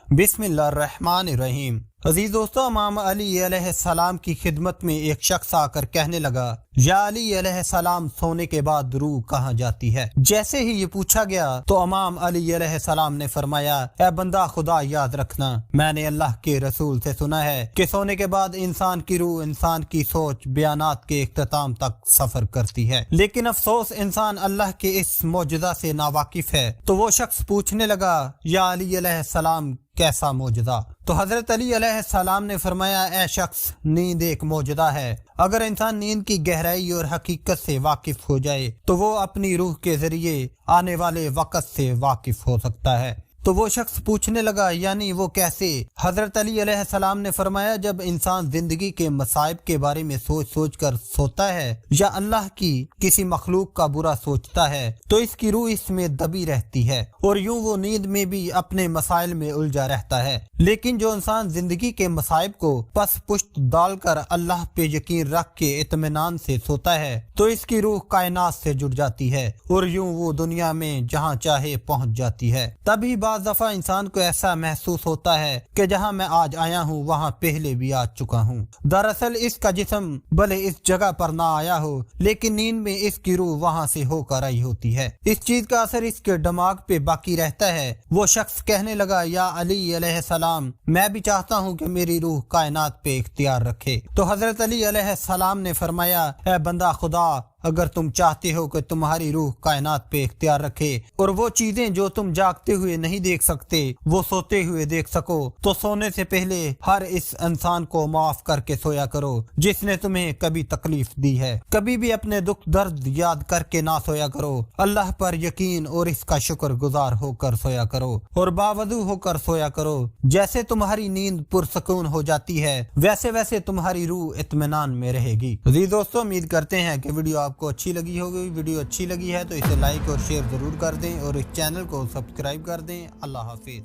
बिस्मिल्लाहिर्रहमानिर्रहीम। अजीज दोस्तों, इमाम अली अलैहिस्सलाम की खिदमत में एक शख्स आकर कहने लगा, या अली अलैहिस्सलाम, सोने के बाद रूह कहाँ जाती है? जैसे ही ये पूछा गया तो इमाम अली अलैहिस्सलाम ने फरमाया, ए बंदा खुदा, याद रखना, मैंने अल्लाह के रसूल से सुना है कि सोने के बाद इंसान की रूह इंसान की सोच बयानात के इख्तिताम तक सफर करती है, लेकिन अफसोस इंसान अल्लाह के इस मौजज़ा से नावाकिफ है। तो वो शख्स पूछने लगा, या अली अलैहिस्सलाम, कैसा मौजज़ा? तो हजरत अली अलैहिस्सलाम ने फरमाया, ए शख्स, नींद एक मौजज़ा है। अगर इंसान नींद की गहराई और हकीकत से वाकिफ हो जाए तो वो अपनी रूह के जरिए आने वाले वक़्त से वाकिफ हो सकता है। तो वो शख्स पूछने लगा, यानी वो कैसे? हजरत अली अलैहिस्सलाम ने फरमाया, जब इंसान जिंदगी के मसाइब के बारे में सोच सोच कर सोता है या अल्लाह की किसी मखलूक का बुरा सोचता है तो इसकी रूह इसमें दबी रहती है और यूं वो नींद में भी अपने मसाइल में उलझा रहता है। लेकिन जो इंसान जिंदगी के मसाइब को पस पुश्त डालकर अल्लाह पे यकीन रख के इत्मीनान से सोता है तो इसकी रूह कायनात से जुड़ जाती है और यूं वो दुनिया में जहाँ चाहे पहुँच जाती है। तभी बाज़ दफा इंसान को ऐसा महसूस होता है कि जहां मैं आज आया हूं वहां पहले भी आ चुका हूं। दरअसल इसका जिस्म भले इस जगह पर ना आया हो, लेकिन नींद में इसकी रूह वहां से होकर आई होती है। इस चीज का असर इसके दिमाग पे बाकी रहता है। वो शख्स कहने लगा, या अली अलैहिस्सलाम, मैं भी चाहता हूं कि मेरी रूह कायनात पे इख्तियार रखे। तो हजरत अली अलैहिस्सलाम ने फरमाया, ए बंदा खुदा, अगर तुम चाहते हो कि तुम्हारी रूह कायनात पे इख्तियार रखे और वो चीजें जो तुम जागते हुए नहीं देख सकते वो सोते हुए देख सको, तो सोने से पहले हर इस इंसान को माफ करके सोया करो जिसने तुम्हें कभी तकलीफ दी है। कभी भी अपने दुख दर्द याद करके ना सोया करो। अल्लाह पर यकीन और इसका शुक्र गुजार होकर सोया करो और बावजू होकर सोया करो। जैसे तुम्हारी नींद पुरसकून हो जाती है वैसे वैसे तुम्हारी रूह इत्मीनान में रहेगी। जी दोस्तों, उम्मीद करते हैं कि वीडियो आपको अच्छी लगी होगी। वीडियो अच्छी लगी है तो इसे लाइक और शेयर जरूर कर दें और इस चैनल को सब्सक्राइब कर दें। अल्लाह हाफिज।